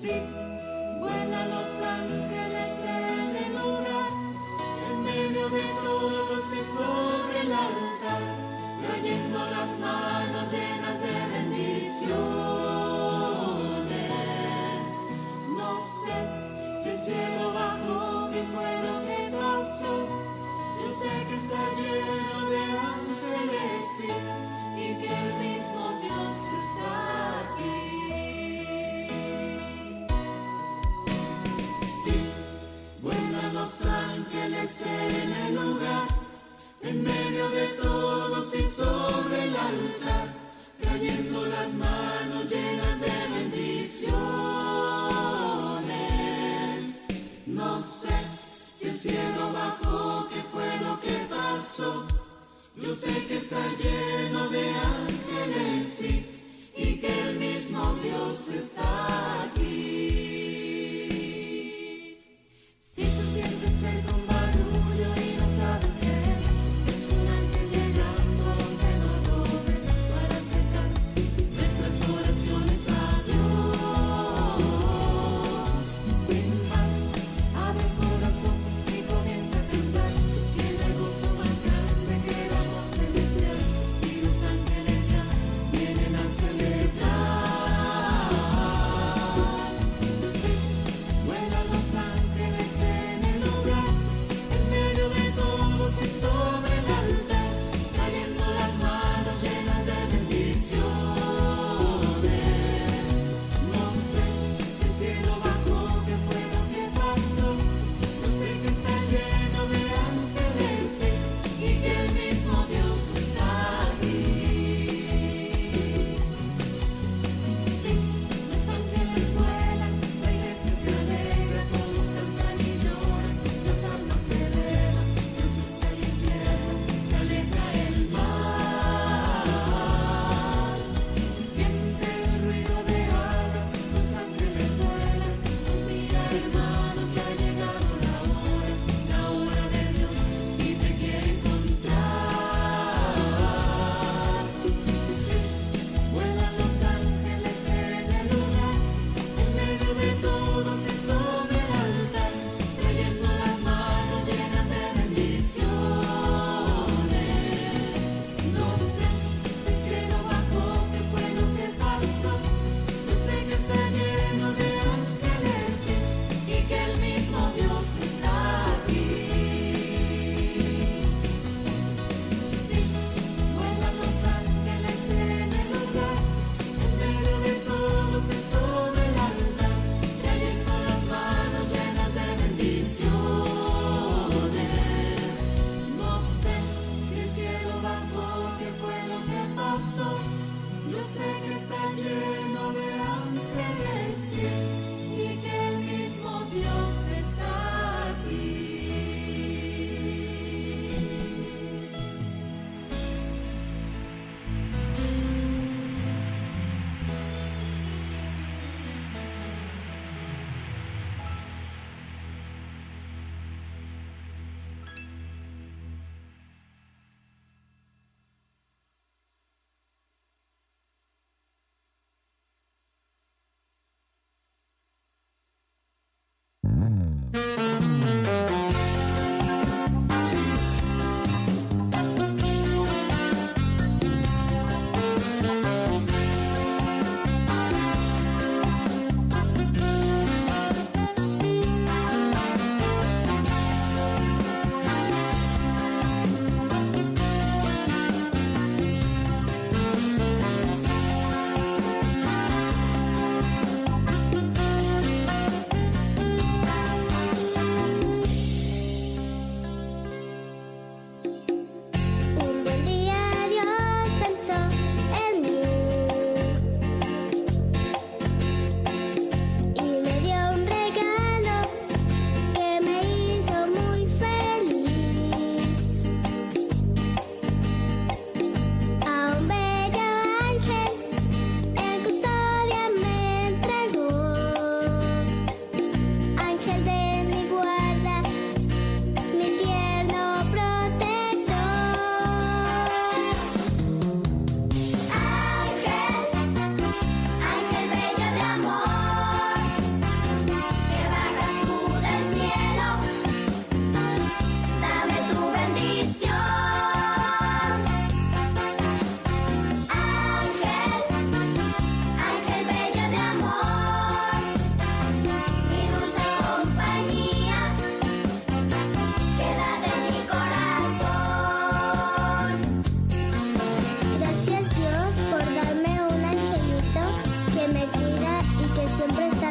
Sí, vuelan los ángeles en el lugar, en medio de todos y sobre el altar, trayendo las manos llenas de bendiciones. No sé si el cielo bajó, qué fue lo que pasó. Yo sé que está lleno de ángeles, sí, y que el mismo Dios está aquí.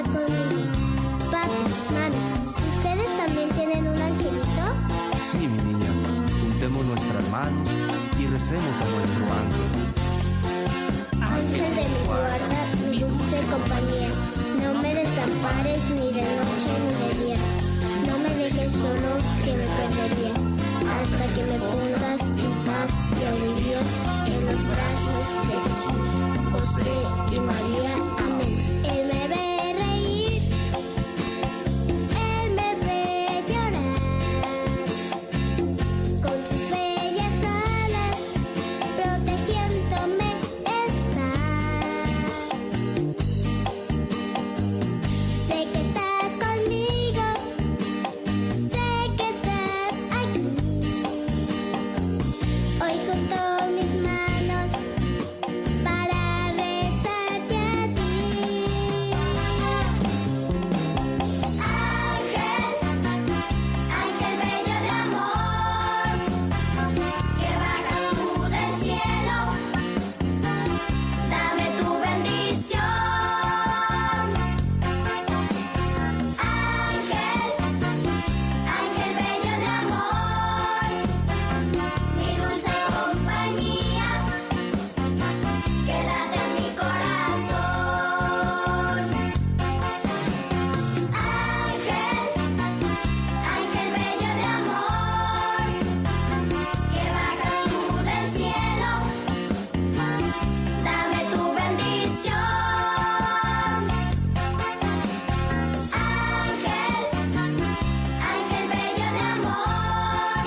conmigo. Papi, mami, ¿ustedes también tienen un angelito? Sí, mi niña. Juntemos nuestras manos y recemos a nuestro ángel. Ángel de mi guarda, mi dulce compañía, no me desampares ni de noche ni de día. No me dejes solo, que me perdería, hasta que me pongas en paz y alegría en los brazos de Jesús, José y María. Amén. Él me ve reír, Él me ve llorar, con sus bellas alas protegiéndome está. Sé que estás conmigo, sé que estás aquí. Hoy junto mis manos para rezarte a ti. Ángel, ángel bello de amor, que bajas tú del cielo, dame tu bendición. Ángel, ángel bello de amor, mi dulce compañía, quédate en mi corazón. Ángel, ángel bello de amor, que bajas tú del cielo, dame tu bendición. Ángel bello de amor,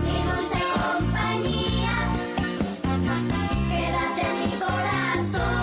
mi dulce compañía, quédate en mi corazón.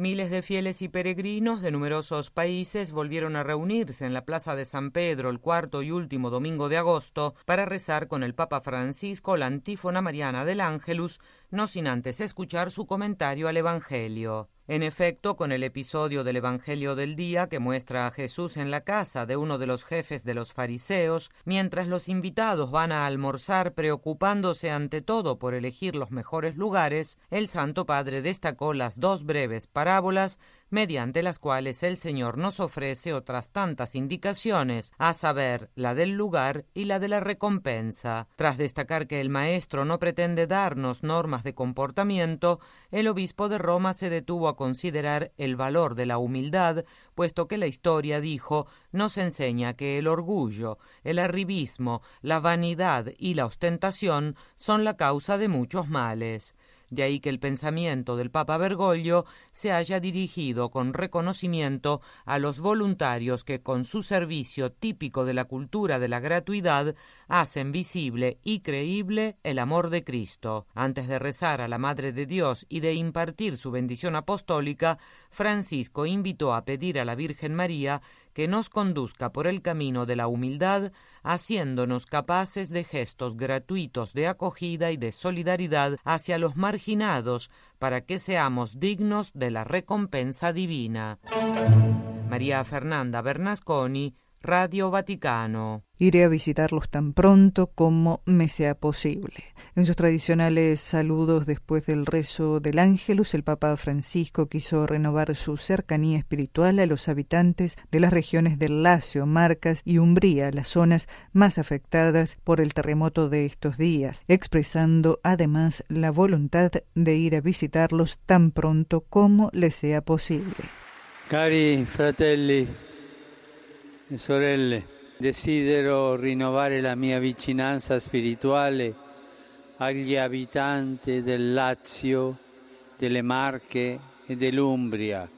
Miles de fieles y peregrinos de numerosos países volvieron a reunirse en la Plaza de San Pedro el cuarto y último domingo de agosto para rezar con el Papa Francisco la antífona mariana del Ángelus, no sin antes escuchar su comentario al Evangelio. En efecto, con el episodio del Evangelio del día que muestra a Jesús en la casa de uno de los jefes de los fariseos, mientras los invitados van a almorzar preocupándose ante todo por elegir los mejores lugares, el Santo Padre destacó las dos breves parábolas mediante las cuales el Señor nos ofrece otras tantas indicaciones, a saber, la del lugar y la de la recompensa. Tras destacar que el Maestro no pretende darnos normas de comportamiento, el obispo de Roma se detuvo a considerar el valor de la humildad, puesto que la historia, dijo, nos enseña que el orgullo, el arribismo, la vanidad y la ostentación son la causa de muchos males. De ahí que el pensamiento del Papa Bergoglio se haya dirigido con reconocimiento a los voluntarios que con su servicio típico de la cultura de la gratuidad hacen visible y creíble el amor de Cristo. Antes de rezar a la Madre de Dios y de impartir su bendición apostólica, Francisco invitó a pedir a la Virgen María que nos conduzca por el camino de la humildad, haciéndonos capaces de gestos gratuitos de acogida y de solidaridad hacia los marginados, para que seamos dignos de la recompensa divina. María Fernanda Bernasconi, Radio Vaticano. Iré a visitarlos tan pronto como me sea posible. En sus tradicionales saludos después del rezo del Ángelus, el Papa Francisco quiso renovar su cercanía espiritual a los habitantes de las regiones del Lacio, Marcas y Umbría, las zonas más afectadas por el terremoto de estos días, expresando además la voluntad de ir a visitarlos tan pronto como les sea posible. Cari fratelli e sorelle, desidero rinnovare la mia vicinanza spirituale agli abitanti del Lazio, delle Marche e dell'Umbria,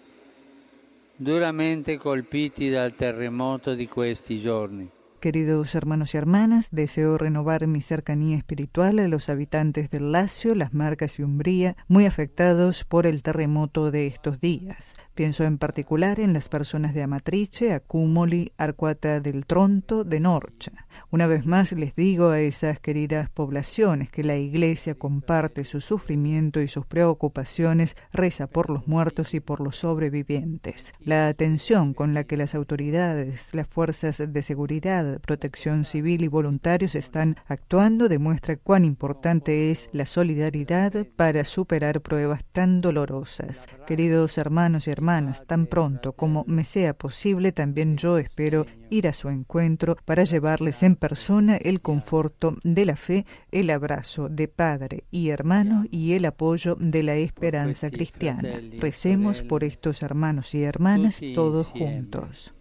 duramente colpiti dal terremoto di questi giorni. Queridos hermanos y hermanas, deseo renovar mi cercanía espiritual a los habitantes del Lacio, Las Marcas y Umbría, muy afectados por el terremoto de estos días. Pienso en particular en las personas de Amatrice, Accumoli, Arcuata del Tronto, de Norcia. Una vez más les digo a esas queridas poblaciones que la Iglesia comparte su sufrimiento y sus preocupaciones, reza por los muertos y por los sobrevivientes. La atención con la que las autoridades, las fuerzas de seguridad, protección civil y voluntarios están actuando demuestra cuán importante es la solidaridad para superar pruebas tan dolorosas. Queridos hermanos y hermanas, tan pronto como me sea posible, también yo espero ir a su encuentro para llevarles en persona el conforto de la fe, el abrazo de padre y hermano y el apoyo de la esperanza cristiana. Recemos por estos hermanos y hermanas todos juntos.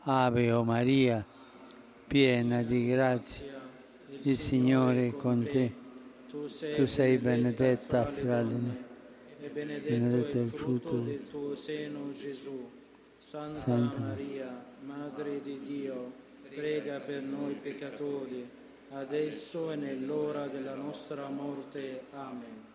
Ave o María, piena di grazia, il Signore è con te. Tu sei benedetta fra le donne, e benedetto il frutto del tuo seno, Gesù. Santa Maria, Madre di Dio, prega per noi peccatori, adesso e nell'ora della nostra morte. Amén.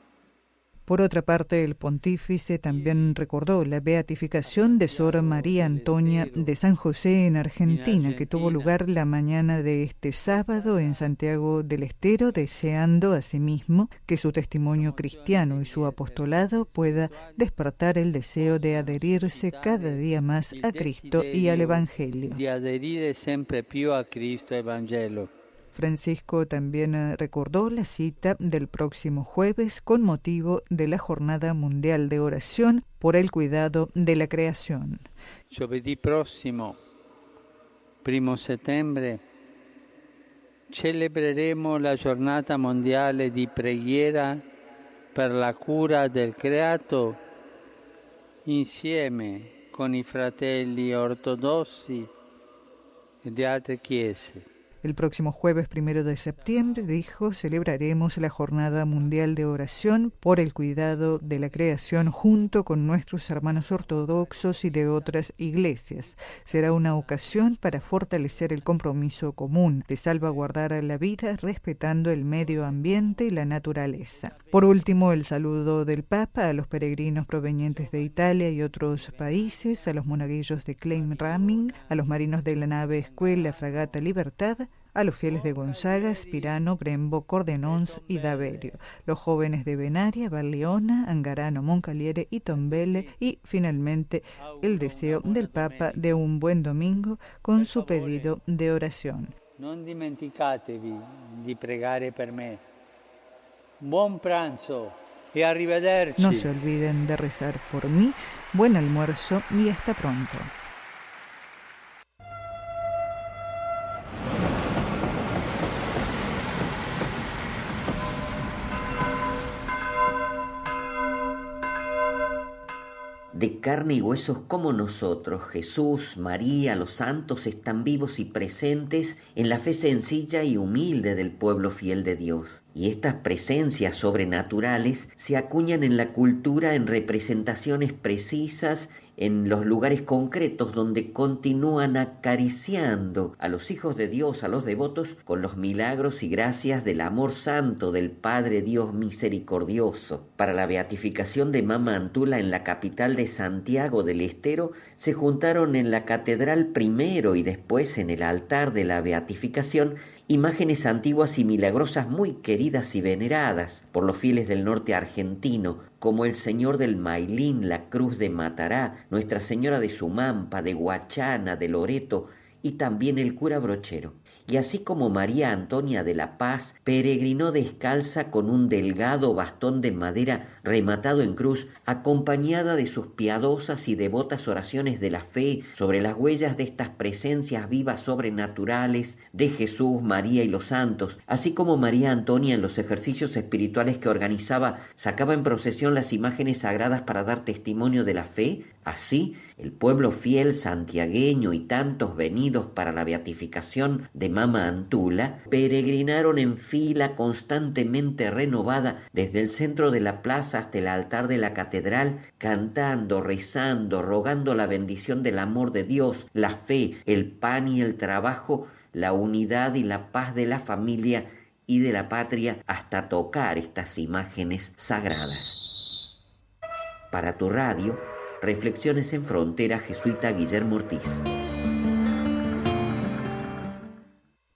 Por otra parte, el pontífice también recordó la beatificación de Sor María Antonia de San José en Argentina, que tuvo lugar la mañana de este sábado en Santiago del Estero, deseando asimismo que su testimonio cristiano y su apostolado pueda despertar el deseo de adherirse cada día más a Cristo y al Evangelio. De adherir siempre più a Cristo e Vangelo. Francisco también recordó la cita del próximo jueves con motivo de la Jornada Mundial de Oración por el cuidado de la creación. Giovedì prossimo, 1 settembre, celebreremo la Giornata Mondiale di Preghiera per la cura del creato insieme con i fratelli ortodossi e di altre chiese. El próximo jueves 1 de septiembre, dijo, celebraremos la Jornada Mundial de Oración por el cuidado de la creación junto con nuestros hermanos ortodoxos y de otras iglesias. Será una ocasión para fortalecer el compromiso común de salvaguardar la vida respetando el medio ambiente y la naturaleza. Por último, el saludo del Papa a los peregrinos provenientes de Italia y otros países, a los monaguillos de Klein Raming, a los marinos de la nave Escuela Fragata Libertad, a los fieles de Gonzaga, Spirano, Brembo, Cordenons y Daverio, los jóvenes de Venaria, Barleona, Angarano, Moncaliere y Tombele y, finalmente, el deseo del Papa de un buen domingo con su pedido de oración. Non dimenticatevi di pregare per me. Buon pranzo e arrivederci. No se olviden de rezar por mí. Buen almuerzo y hasta pronto. De carne y huesos como nosotros, Jesús, María, los santos están vivos y presentes en la fe sencilla y humilde del pueblo fiel de Dios. Y estas presencias sobrenaturales se acuñan en la cultura en representaciones precisas en los lugares concretos donde continúan acariciando a los hijos de Dios, a los devotos, con los milagros y gracias del amor santo del Padre Dios misericordioso. Para la beatificación de Mama Antula en la capital de Santiago del Estero, se juntaron en la catedral primero y después en el altar de la beatificación imágenes antiguas y milagrosas muy queridas y veneradas por los fieles del norte argentino, como el Señor del Mailín, la Cruz de Matará, Nuestra Señora de Sumampa, de Guachana, de Loreto y también el cura Brochero. Y así como María Antonia de la Paz peregrinó descalza con un delgado bastón de madera rematado en cruz, acompañada de sus piadosas y devotas oraciones de la fe sobre las huellas de estas presencias vivas sobrenaturales de Jesús, María y los santos, así como María Antonia en los ejercicios espirituales que organizaba sacaba en procesión las imágenes sagradas para dar testimonio de la fe, así el pueblo fiel santiagueño y tantos venidos para la beatificación de Mama Antula peregrinaron en fila constantemente renovada desde el centro de la plaza hasta el altar de la catedral, cantando, rezando, rogando la bendición del amor de Dios, la fe, el pan y el trabajo, la unidad y la paz de la familia y de la patria hasta tocar estas imágenes sagradas. Para tu radio, Reflexiones en Frontera, jesuita Guillermo Ortiz.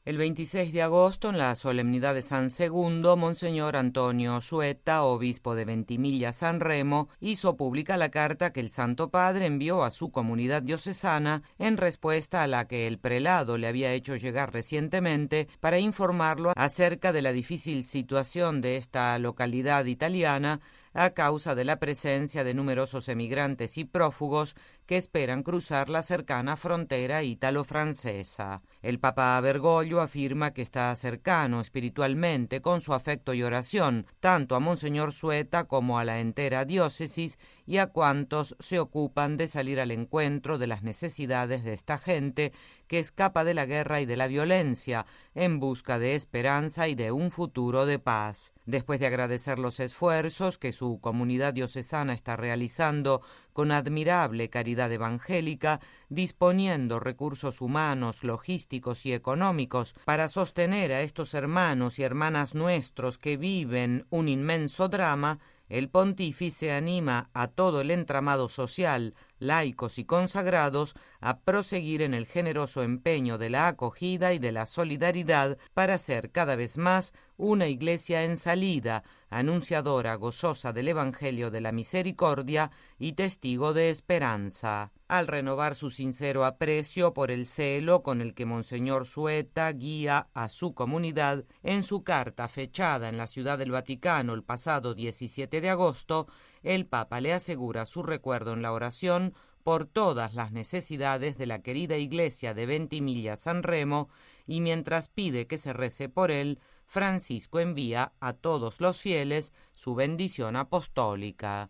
El 26 de agosto, en la solemnidad de San Segundo, Monseñor Antonio Sueta, obispo de Ventimiglia San Remo, hizo pública la carta que el Santo Padre envió a su comunidad diocesana en respuesta a la que el prelado le había hecho llegar recientemente para informarlo acerca de la difícil situación de esta localidad italiana a causa de la presencia de numerosos emigrantes y prófugos que esperan cruzar la cercana frontera ítalo-francesa. El Papa Bergoglio afirma que está cercano espiritualmente con su afecto y oración tanto a Monseñor Sueta como a la entera diócesis y a cuantos se ocupan de salir al encuentro de las necesidades de esta gente que escapa de la guerra y de la violencia en busca de esperanza y de un futuro de paz. Después de agradecer los esfuerzos que su comunidad diocesana está realizando con admirable caridad evangélica, disponiendo recursos humanos, logísticos y económicos para sostener a estos hermanos y hermanas nuestros que viven un inmenso drama, el pontífice anima a todo el entramado social, laicos y consagrados, a proseguir en el generoso empeño de la acogida y de la solidaridad para ser cada vez más una iglesia en salida, anunciadora gozosa del Evangelio de la Misericordia y testigo de esperanza. Al renovar su sincero aprecio por el celo con el que Monseñor Sueta guía a su comunidad, en su carta fechada en la Ciudad del Vaticano el pasado 17 de agosto, el Papa le asegura su recuerdo en la oración por todas las necesidades de la querida iglesia de Ventimiglia San Remo, y mientras pide que se rece por él, Francisco envía a todos los fieles su bendición apostólica.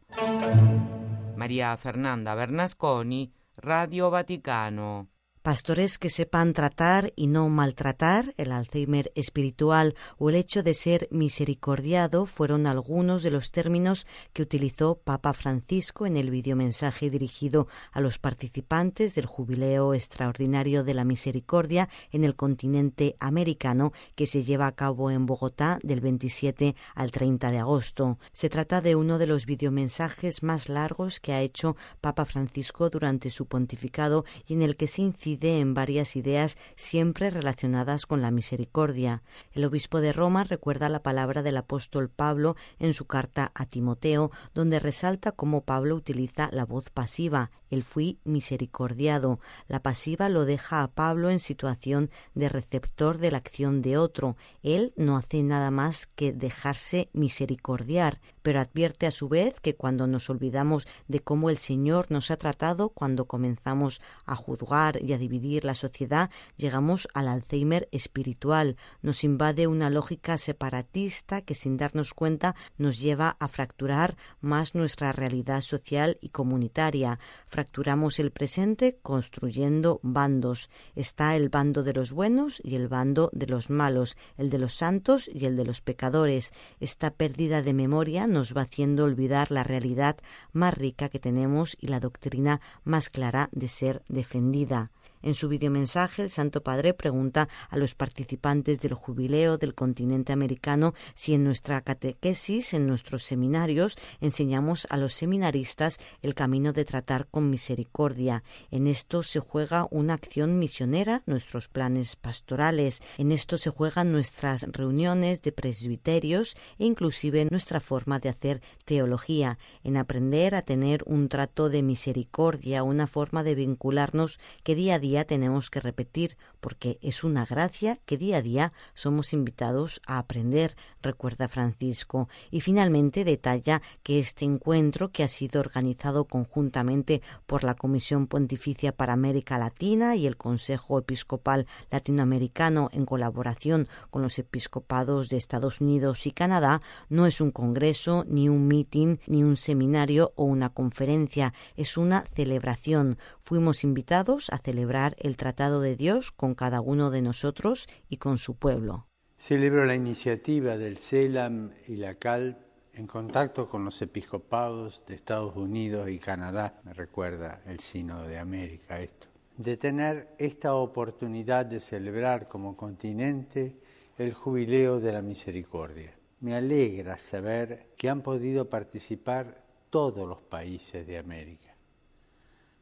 María Fernanda Bernasconi, Radio Vaticano. Pastores que sepan tratar y no maltratar, el Alzheimer espiritual o el hecho de ser misericordiado fueron algunos de los términos que utilizó Papa Francisco en el videomensaje dirigido a los participantes del Jubileo Extraordinario de la Misericordia en el continente americano que se lleva a cabo en Bogotá del 27 al 30 de agosto. Se trata de uno de los videomensajes más largos que ha hecho Papa Francisco durante su pontificado y en el que se incide en varias ideas siempre relacionadas con la misericordia. El obispo de Roma recuerda la palabra del apóstol Pablo en su carta a Timoteo, donde resalta cómo Pablo utiliza la voz pasiva. Él fui misericordiado. La pasiva lo deja a Pablo en situación de receptor de la acción de otro. Él no hace nada más que dejarse misericordiar, pero advierte a su vez que cuando nos olvidamos de cómo el Señor nos ha tratado, cuando comenzamos a juzgar y a dividir la sociedad, llegamos al Alzheimer espiritual. Nos invade una lógica separatista que sin darnos cuenta nos lleva a fracturar más nuestra realidad social y comunitaria. Fracturamos el presente construyendo bandos. Está el bando de los buenos y el bando de los malos, el de los santos y el de los pecadores. Esta pérdida de memoria nos va haciendo olvidar la realidad más rica que tenemos y la doctrina más clara de ser defendida. En su videomensaje, el Santo Padre pregunta a los participantes del jubileo del continente americano si en nuestra catequesis, en nuestros seminarios, enseñamos a los seminaristas el camino de tratar con misericordia. En esto se juega una acción misionera, nuestros planes pastorales. En esto se juegan nuestras reuniones de presbiterios e inclusive nuestra forma de hacer teología, en aprender a tener un trato de misericordia, una forma de vincularnos que día a día tenemos que repetir, porque es una gracia que día a día somos invitados a aprender, recuerda Francisco. Y finalmente detalla que este encuentro, que ha sido organizado conjuntamente por la Comisión Pontificia para América Latina y el Consejo Episcopal Latinoamericano en colaboración con los episcopados de Estados Unidos y Canadá, no es un congreso, ni un meeting, ni un seminario o una conferencia, es una celebración. Fuimos invitados a celebrar el tratado de Dios con cada uno de nosotros y con su pueblo. Celebro la iniciativa del CELAM y la CAL en contacto con los episcopados de Estados Unidos y Canadá. Me recuerda el Sínodo de América esto. de tener esta oportunidad de celebrar como continente el Jubileo de la Misericordia. Me alegra saber que han podido participar todos los países de América.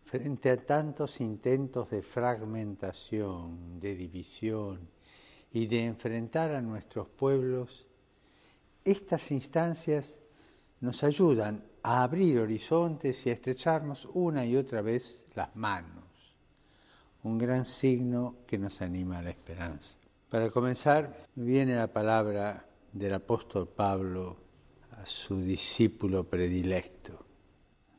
Frente a tantos intentos de fragmentación, de división y de enfrentar a nuestros pueblos, estas instancias nos ayudan a abrir horizontes y a estrecharnos una y otra vez las manos. Un gran signo que nos anima a la esperanza. Para comenzar, viene la palabra del apóstol Pablo a su discípulo predilecto.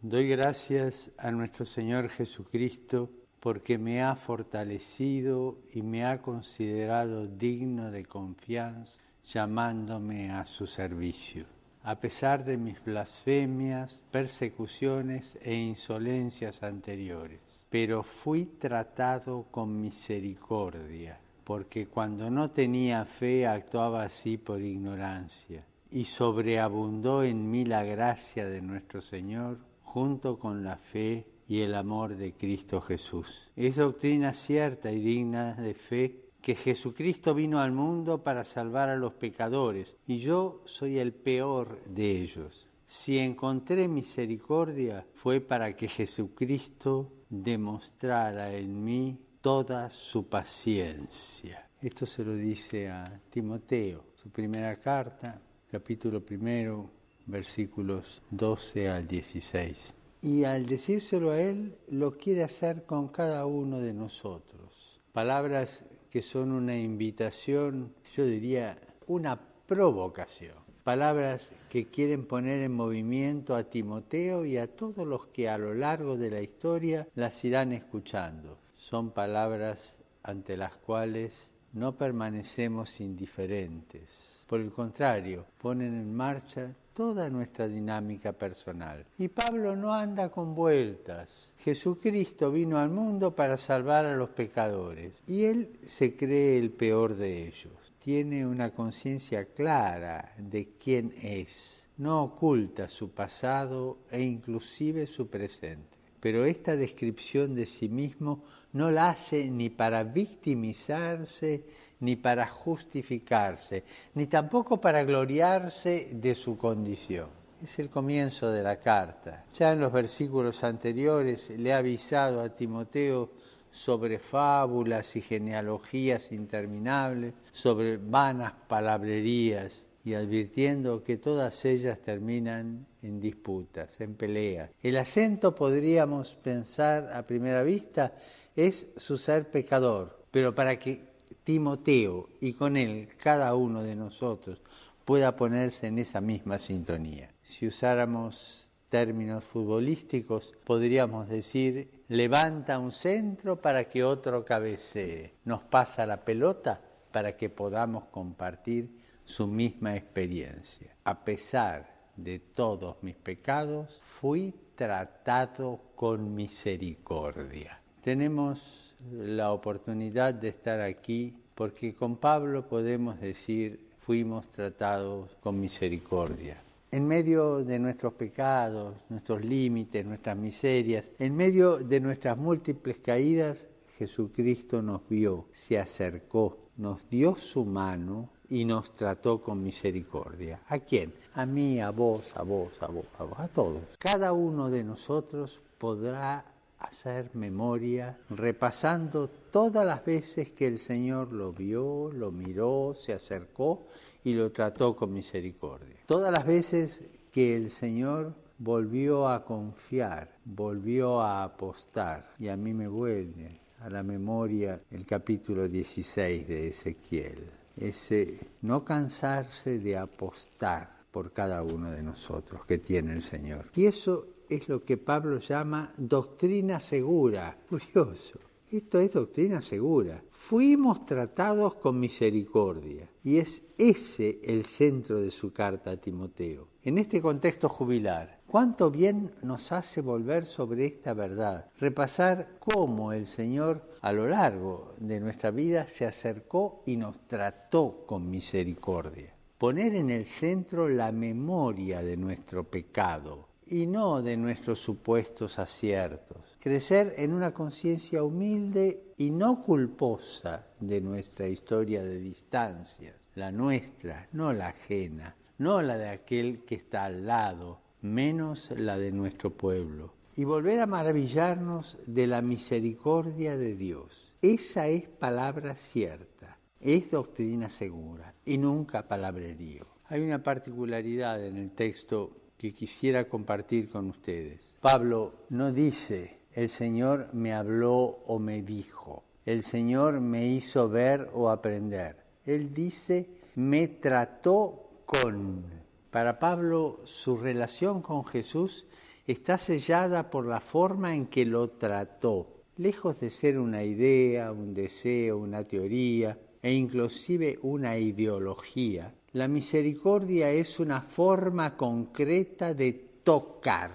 Doy gracias a nuestro Señor Jesucristo porque me ha fortalecido y me ha considerado digno de confianza, llamándome a su servicio. A pesar de mis blasfemias, persecuciones e insolencias anteriores. Pero fui tratado con misericordia, porque cuando no tenía fe actuaba así por ignorancia, y sobreabundó en mí la gracia de nuestro Señor, junto con la fe y el amor de Cristo Jesús. Es doctrina cierta y digna de fe que Jesucristo vino al mundo para salvar a los pecadores, y yo soy el peor de ellos. Si encontré misericordia, fue para que Jesucristo demostrara en mí toda su paciencia. Esto se lo dice a Timoteo, su primera carta, capítulo 1, versículos 12 al 16. Y al decírselo a él, lo quiere hacer con cada uno de nosotros. Palabras que son una invitación, yo diría, una provocación. Palabras que quieren poner en movimiento a Timoteo y a todos los que a lo largo de la historia las irán escuchando. Son palabras ante las cuales no permanecemos indiferentes. Por el contrario, ponen en marcha toda nuestra dinámica personal. Y Pablo no anda con vueltas. Jesucristo vino al mundo para salvar a los pecadores. Y él se cree el peor de ellos. Tiene una conciencia clara de quién es. No oculta su pasado e inclusive su presente. Pero esta descripción de sí mismo no la hace ni para victimizarse, ni para justificarse, ni tampoco para gloriarse de su condición. Es el comienzo de la carta. Ya en los versículos anteriores le ha avisado a Timoteo sobre fábulas y genealogías interminables, sobre vanas palabrerías, y advirtiendo que todas ellas terminan en disputas, en peleas. El acento, podríamos pensar a primera vista, es su ser pecador, pero para que Timoteo y con él cada uno de nosotros pueda ponerse en esa misma sintonía. Si usáramos términos futbolísticos, podríamos decir, levanta un centro para que otro cabecee, nos pasa la pelota para que podamos compartir su misma experiencia. A pesar de todos mis pecados, fui tratado con misericordia. Tenemos la oportunidad de estar aquí porque con Pablo podemos decir, fuimos tratados con misericordia. En medio de nuestros pecados, nuestros límites, nuestras miserias, en medio de nuestras múltiples caídas, Jesucristo nos vio, se acercó, nos dio su mano y nos trató con misericordia. ¿A quién? A mí, a vos, a vos, a vos, a vos, a todos. Cada uno de nosotros podrá hacer memoria repasando todas las veces que el Señor lo vio, lo miró, se acercó y lo trató con misericordia. Todas las veces que el Señor volvió a confiar, volvió a apostar, y a mí me vuelve a la memoria el capítulo 16 de Ezequiel. Ese no cansarse de apostar por cada uno de nosotros que tiene el Señor. Y eso es lo que Pablo llama doctrina segura. Curioso, esto es doctrina segura. Fuimos tratados con misericordia. Y es ese el centro de su carta a Timoteo. En este contexto jubilar, cuánto bien nos hace volver sobre esta verdad, repasar cómo el Señor a lo largo de nuestra vida se acercó y nos trató con misericordia. Poner en el centro la memoria de nuestro pecado y no de nuestros supuestos aciertos. crecer en una conciencia humilde y no culposa de nuestra historia de distancia, la nuestra, no la ajena, no la de aquel que está al lado, menos la de nuestro pueblo, y volver a maravillarnos de la misericordia de Dios. Esa es palabra cierta, es doctrina segura y nunca palabrerío. Hay una particularidad en el texto que quisiera compartir con ustedes. Pablo no dice, el Señor me habló o me dijo, el Señor me hizo ver o aprender. Él dice, me trató con. Para Pablo, su relación con Jesús está sellada por la forma en que lo trató. Lejos de ser una idea, un deseo, una teoría e inclusive una ideología, la misericordia es una forma concreta de tocar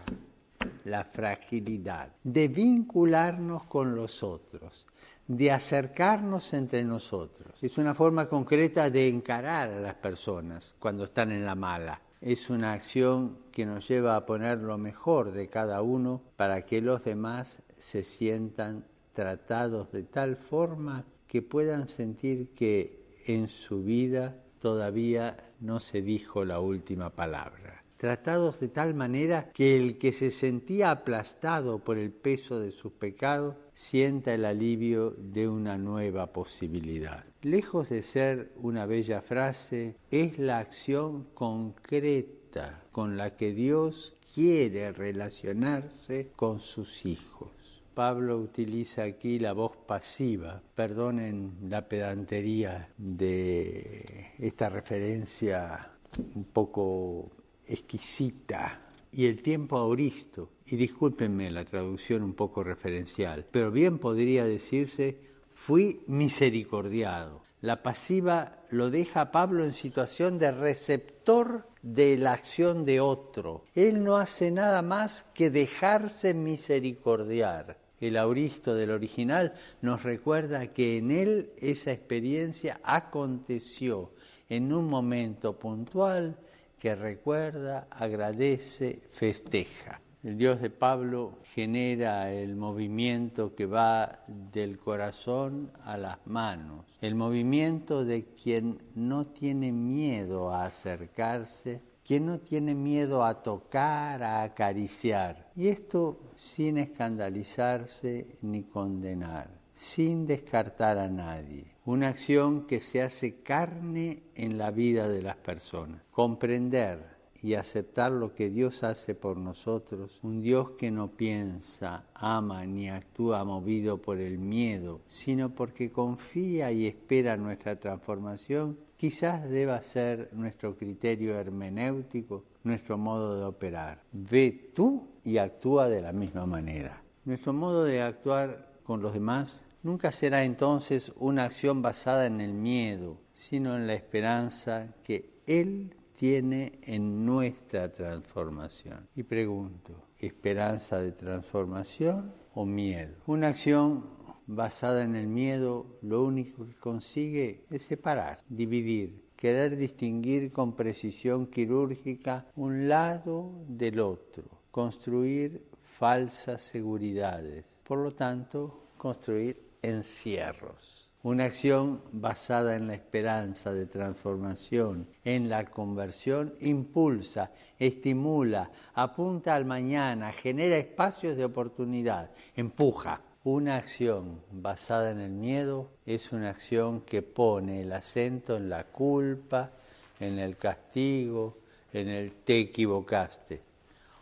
la fragilidad, de vincularnos con los otros, de acercarnos entre nosotros. Es una forma concreta de encarar a las personas cuando están en la mala. Es una acción que nos lleva a poner lo mejor de cada uno para que los demás se sientan tratados de tal forma que puedan sentir que en su vida todavía no se dijo la última palabra. Tratados de tal manera que el que se sentía aplastado por el peso de sus pecados sienta el alivio de una nueva posibilidad. Lejos de ser una bella frase, es la acción concreta con la que Dios quiere relacionarse con sus hijos. Pablo utiliza aquí la voz pasiva. Perdonen la pedantería de esta referencia un poco exquisita y el tiempo auristo, y discúlpenme la traducción un poco referencial, pero bien podría decirse, fui misericordiado. La pasiva lo deja a Pablo en situación de receptor de la acción de otro. Él no hace nada más que dejarse misericordiar. El auristo del original nos recuerda que en él esa experiencia aconteció en un momento puntual que recuerda, agradece, festeja. El Dios de Pablo genera el movimiento que va del corazón a las manos, el movimiento de quien no tiene miedo a acercarse, quien no tiene miedo a tocar, a acariciar. Y esto sin escandalizarse ni condenar, sin descartar a nadie. Una acción que se hace carne en la vida de las personas. Comprender y aceptar lo que Dios hace por nosotros, un Dios que no piensa, ama ni actúa movido por el miedo, sino porque confía y espera nuestra transformación, quizás deba ser nuestro criterio hermenéutico, nuestro modo de operar. Ve tú y actúa de la misma manera. Nuestro modo de actuar con los demás nunca será entonces una acción basada en el miedo, sino en la esperanza que Él tiene en nuestra transformación. Y pregunto, ¿esperanza de transformación o miedo? Una acción basada en el miedo lo único que consigue es separar, dividir, querer distinguir con precisión quirúrgica un lado del otro, construir falsas seguridades, por lo tanto, construir encierros. Una acción basada en la esperanza de transformación, en la conversión, impulsa, estimula, apunta al mañana, genera espacios de oportunidad, empuja. Una acción basada en el miedo es una acción que pone el acento en la culpa, en el castigo, en el te equivocaste.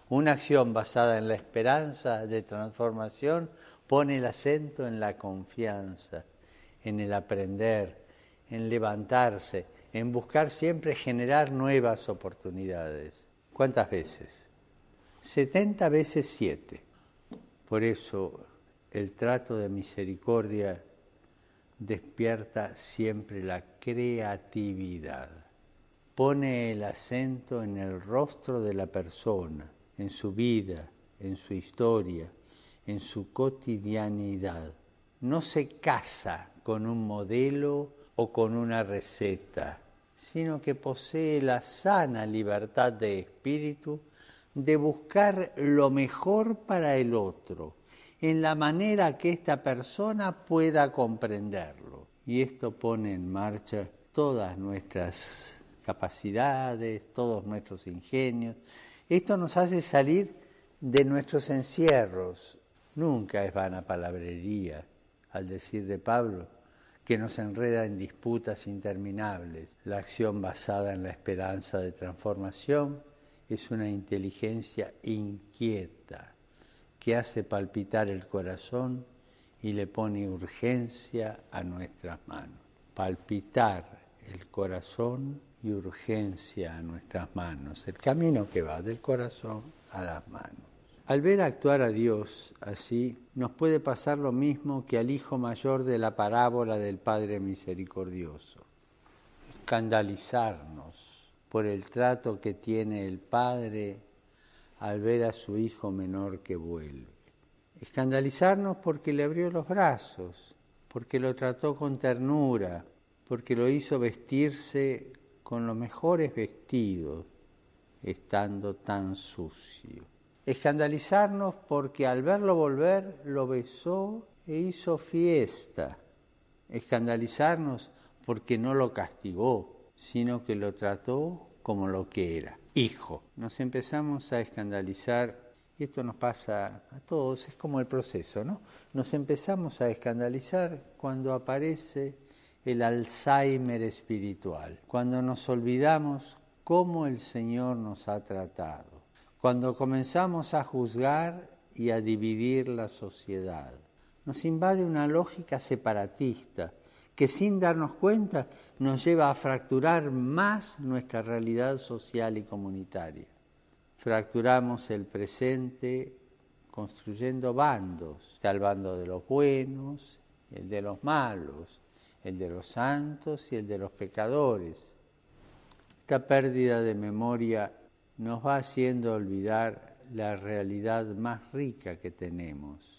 Una acción basada en la esperanza de transformación pone el acento en la confianza, en el aprender, en levantarse, en buscar siempre generar nuevas oportunidades. ¿Cuántas veces? 70 veces 7. Por eso el trato de misericordia despierta siempre la creatividad. Pone el acento en el rostro de la persona, en su vida, en su historia, en su cotidianidad. No se casa con un modelo o con una receta, sino que posee la sana libertad de espíritu de buscar lo mejor para el otro en la manera que esta persona pueda comprenderlo. Y esto pone en marcha todas nuestras capacidades, todos nuestros ingenios. Esto nos hace salir de nuestros encierros. Nunca es vana palabrería, al decir de Pablo, que nos enreda en disputas interminables. La acción basada en la esperanza de transformación es una inteligencia inquieta que hace palpitar el corazón y le pone urgencia a nuestras manos. Palpitar el corazón y urgencia a nuestras manos. El camino que va del corazón a las manos. Al ver actuar a Dios así, nos puede pasar lo mismo que al hijo mayor de la parábola del Padre Misericordioso. Escandalizarnos por el trato que tiene el Padre al ver a su hijo menor que vuelve. Escandalizarnos porque le abrió los brazos, porque lo trató con ternura, porque lo hizo vestirse con los mejores vestidos, estando tan sucio. Escandalizarnos porque al verlo volver lo besó e hizo fiesta. Escandalizarnos porque no lo castigó, sino que lo trató como lo que era, hijo. Nos empezamos a escandalizar, y esto nos pasa a todos, es como el proceso, ¿no? Nos empezamos a escandalizar cuando aparece el Alzheimer espiritual, cuando nos olvidamos cómo el Señor nos ha tratado. Cuando comenzamos a juzgar y a dividir la sociedad, nos invade una lógica separatista que sin darnos cuenta nos lleva a fracturar más nuestra realidad social y comunitaria. Fracturamos el presente construyendo bandos. Está el bando de los buenos, el de los malos, el de los santos y el de los pecadores. Esta pérdida de memoria nos va haciendo olvidar la realidad más rica que tenemos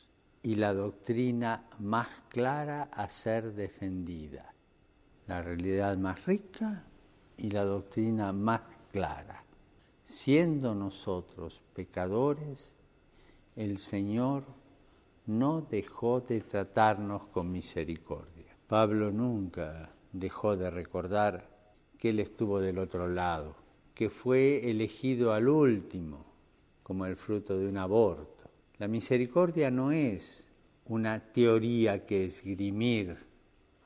y la doctrina más clara a ser defendida. La realidad más rica y la doctrina más clara. Siendo nosotros pecadores, el Señor no dejó de tratarnos con misericordia. Pablo nunca dejó de recordar que Él estuvo del otro lado, que fue elegido al último, como el fruto de un aborto. La misericordia no es una teoría que esgrimir.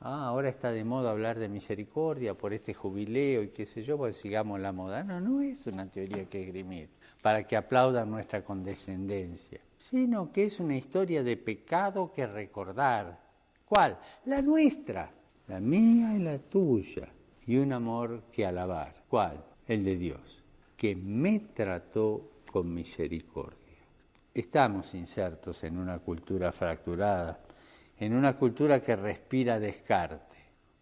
Ahora está de moda hablar de misericordia por este jubileo y qué sé yo, pues sigamos la moda. No es una teoría que esgrimir para que aplaudan nuestra condescendencia, sino que es una historia de pecado que recordar. ¿Cuál? La nuestra, la mía y la tuya, y un amor que alabar. ¿Cuál? El de Dios, que me trató con misericordia. Estamos insertos en una cultura fracturada, en una cultura que respira descarte,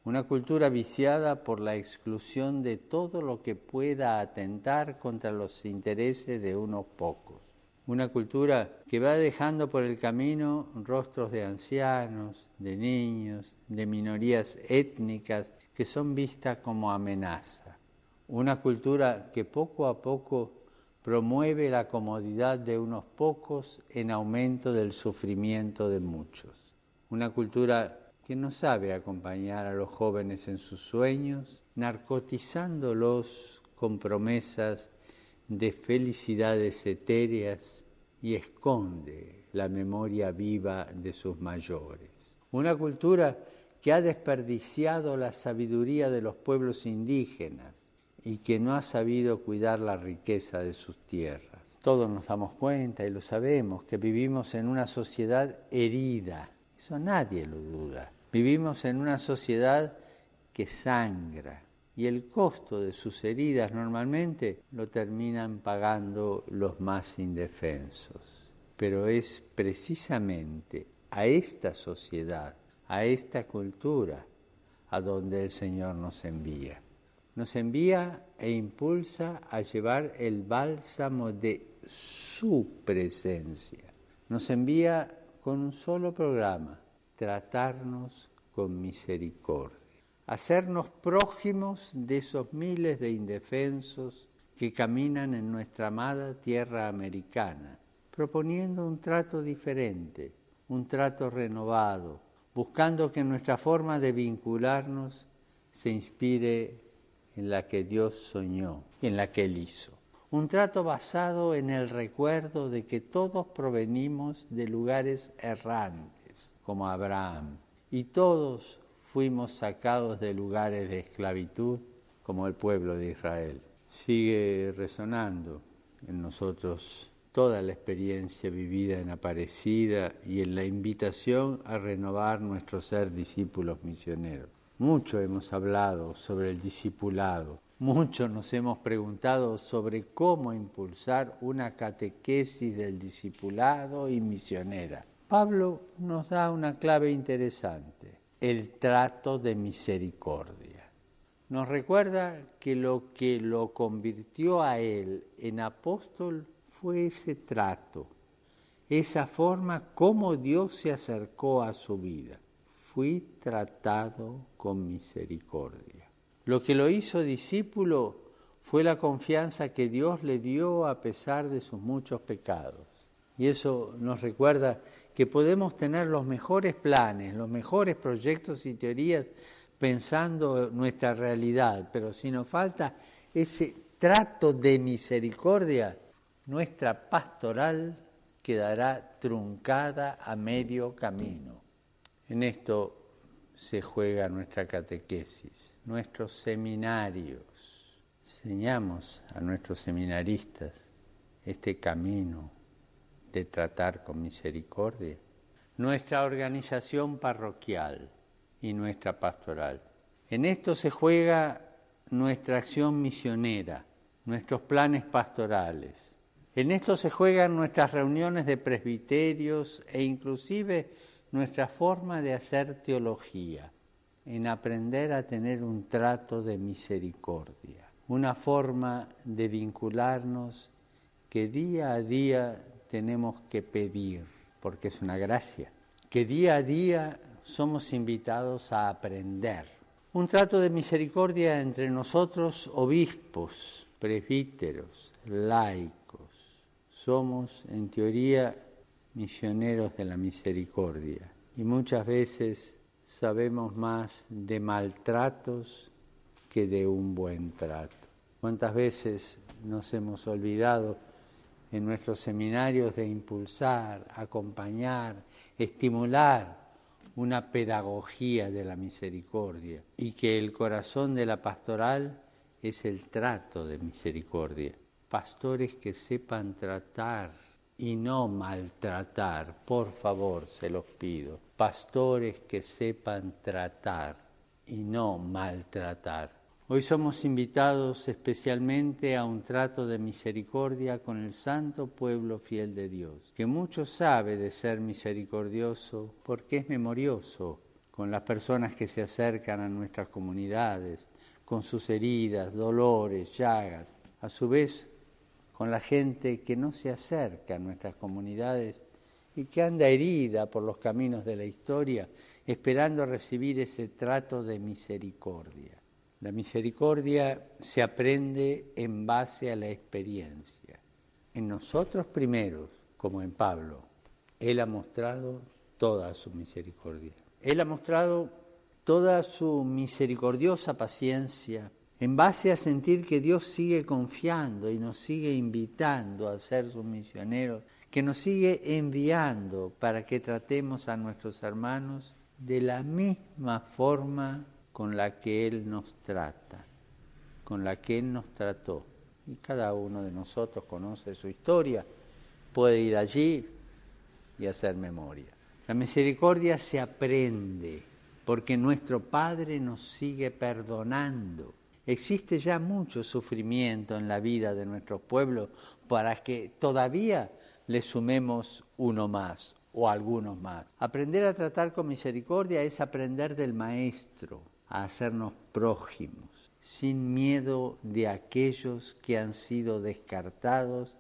una cultura viciada por la exclusión de todo lo que pueda atentar contra los intereses de unos pocos. Una cultura que va dejando por el camino rostros de ancianos, de niños, de minorías étnicas que son vistas como amenaza. Una cultura que poco a poco promueve la comodidad de unos pocos en aumento del sufrimiento de muchos. Una cultura que no sabe acompañar a los jóvenes en sus sueños, narcotizándolos con promesas de felicidades etéreas y esconde la memoria viva de sus mayores. Una cultura que ha desperdiciado la sabiduría de los pueblos indígenas y que no ha sabido cuidar la riqueza de sus tierras. Todos nos damos cuenta y lo sabemos, que vivimos en una sociedad herida. Eso nadie lo duda. Vivimos en una sociedad que sangra y el costo de sus heridas normalmente lo terminan pagando los más indefensos. Pero es precisamente a esta sociedad, a esta cultura, a donde el Señor nos envía. Nos envía e impulsa a llevar el bálsamo de su presencia. Nos envía con un solo programa, tratarnos con misericordia, hacernos prójimos de esos miles de indefensos que caminan en nuestra amada tierra americana, proponiendo un trato diferente, un trato renovado, buscando que nuestra forma de vincularnos se inspire en la que Dios soñó, en la que Él hizo. Un trato basado en el recuerdo de que todos provenimos de lugares errantes, como Abraham, y todos fuimos sacados de lugares de esclavitud, como el pueblo de Israel. Sigue resonando en nosotros toda la experiencia vivida en Aparecida y en la invitación a renovar nuestro ser discípulos misioneros. Mucho hemos hablado sobre el discipulado, mucho nos hemos preguntado sobre cómo impulsar una catequesis del discipulado y misionera. Pablo nos da una clave interesante, el trato de misericordia. Nos recuerda que lo convirtió a él en apóstol fue ese trato, esa forma como Dios se acercó a su vida. Fui tratado con misericordia. Lo que lo hizo discípulo fue la confianza que Dios le dio a pesar de sus muchos pecados. Y eso nos recuerda que podemos tener los mejores planes, los mejores proyectos y teorías pensando nuestra realidad, pero si nos falta ese trato de misericordia, nuestra pastoral quedará truncada a medio camino. En esto se juega nuestra catequesis, nuestros seminarios. Enseñamos a nuestros seminaristas este camino de tratar con misericordia. Nuestra organización parroquial y nuestra pastoral. En esto se juega nuestra acción misionera, nuestros planes pastorales. En esto se juegan nuestras reuniones de presbiterios e inclusive nuestra forma de hacer teología, en aprender a tener un trato de misericordia, una forma de vincularnos que día a día tenemos que pedir, porque es una gracia, que día a día somos invitados a aprender. Un trato de misericordia entre nosotros, obispos, presbíteros, laicos. Somos, en teoría, misioneros de la misericordia y muchas veces sabemos más de maltratos que de un buen trato. ¿Cuántas veces nos hemos olvidado en nuestros seminarios de impulsar, acompañar, estimular una pedagogía de la misericordia y que el corazón de la pastoral es el trato de misericordia? Pastores que sepan tratar y no maltratar, por favor, se los pido. Pastores que sepan tratar y no maltratar. Hoy somos invitados especialmente a un trato de misericordia con el santo pueblo fiel de Dios, que mucho sabe de ser misericordioso porque es memorioso con las personas que se acercan a nuestras comunidades, con sus heridas, dolores, llagas. A su vez, con la gente que no se acerca a nuestras comunidades y que anda herida por los caminos de la historia, esperando recibir ese trato de misericordia. La misericordia se aprende en base a la experiencia. En nosotros primeros, como en Pablo, Él ha mostrado toda su misericordia. Él ha mostrado toda su misericordiosa paciencia, en base a sentir que Dios sigue confiando y nos sigue invitando a ser sus misioneros, que nos sigue enviando para que tratemos a nuestros hermanos de la misma forma con la que Él nos trata, con la que Él nos trató. Y cada uno de nosotros conoce su historia, puede ir allí y hacer memoria. La misericordia se aprende porque nuestro Padre nos sigue perdonando. Existe ya mucho sufrimiento en la vida de nuestro pueblo para que todavía le sumemos uno más o algunos más. Aprender a tratar con misericordia es aprender del Maestro, a hacernos prójimos, sin miedo de aquellos que han sido descartados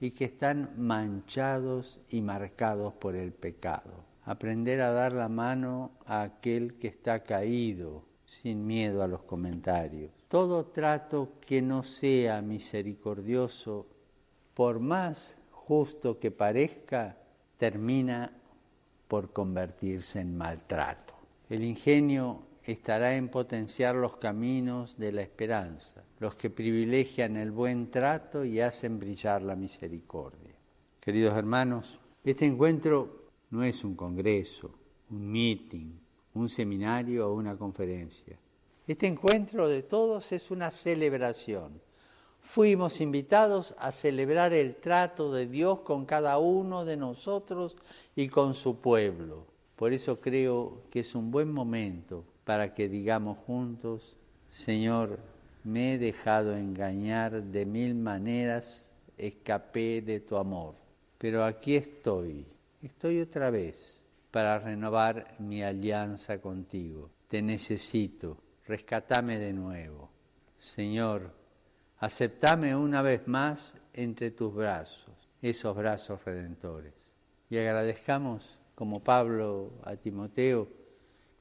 y que están manchados y marcados por el pecado. Aprender a dar la mano a aquel que está caído, sin miedo a los comentarios. Todo trato que no sea misericordioso, por más justo que parezca, termina por convertirse en maltrato. El ingenio estará en potenciar los caminos de la esperanza, los que privilegian el buen trato y hacen brillar la misericordia. Queridos hermanos, este encuentro no es un congreso, un meeting, un seminario o una conferencia. Este encuentro de todos es una celebración. Fuimos invitados a celebrar el trato de Dios con cada uno de nosotros y con su pueblo. Por eso creo que es un buen momento para que digamos juntos: Señor, me he dejado engañar de mil maneras, escapé de tu amor, pero aquí estoy otra vez para renovar mi alianza contigo. Te necesito, rescátame de nuevo. Señor, aceptame una vez más entre tus brazos, esos brazos redentores. Y agradezcamos, como Pablo a Timoteo,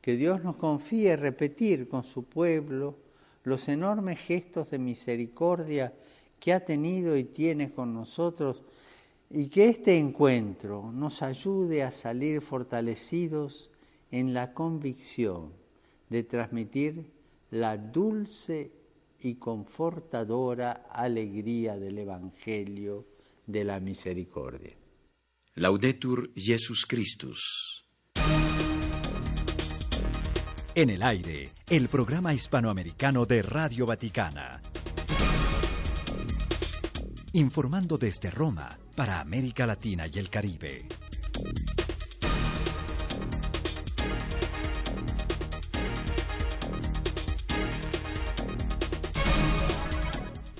que Dios nos confíe repetir con su pueblo los enormes gestos de misericordia que ha tenido y tiene con nosotros, y que este encuentro nos ayude a salir fortalecidos en la convicción de transmitir la dulce y confortadora alegría del Evangelio de la misericordia. Laudetur Jesus Christus. En el aire, el programa hispanoamericano de Radio Vaticana. Informando desde Roma para América Latina y el Caribe.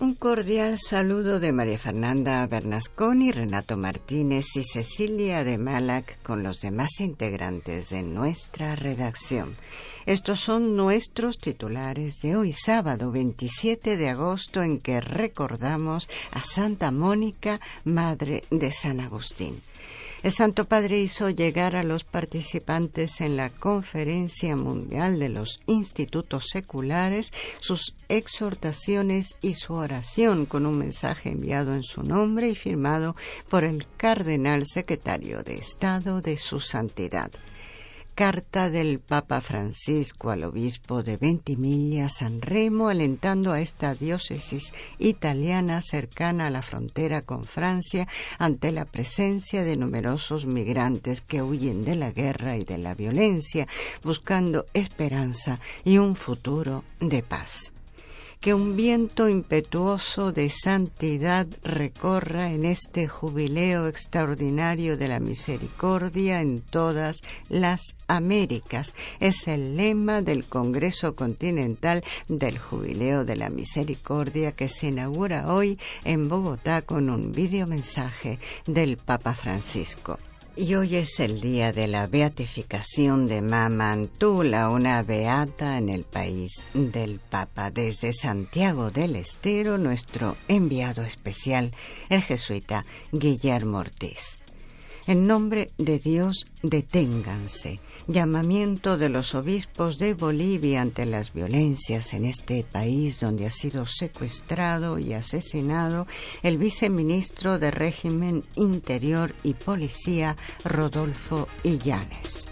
Un cordial saludo de María Fernanda Bernasconi, Renato Martínez y Cecilia de Malac con los demás integrantes de nuestra redacción. Estos son nuestros titulares de hoy, sábado 27 de agosto, en que recordamos a Santa Mónica, madre de San Agustín. El Santo Padre hizo llegar a los participantes en la Conferencia Mundial de los Institutos Seculares sus exhortaciones y su oración con un mensaje enviado en su nombre y firmado por el Cardenal Secretario de Estado de su Santidad. Carta del Papa Francisco al obispo de Ventimiglia, San Remo, alentando a esta diócesis italiana cercana a la frontera con Francia ante la presencia de numerosos migrantes que huyen de la guerra y de la violencia, buscando esperanza y un futuro de paz. Que un viento impetuoso de santidad recorra en este jubileo extraordinario de la misericordia en todas las Américas. Es el lema del Congreso Continental del Jubileo de la Misericordia que se inaugura hoy en Bogotá con un videomensaje del Papa Francisco. Y hoy es el día de la beatificación de Mama Antula, una beata en el país del Papa. Desde Santiago del Estero, nuestro enviado especial, el jesuita Guillermo Ortiz. En nombre de Dios, deténganse. Llamamiento de los obispos de Bolivia ante las violencias en este país donde ha sido secuestrado y asesinado el viceministro de Régimen Interior y Policía, Rodolfo Illanes.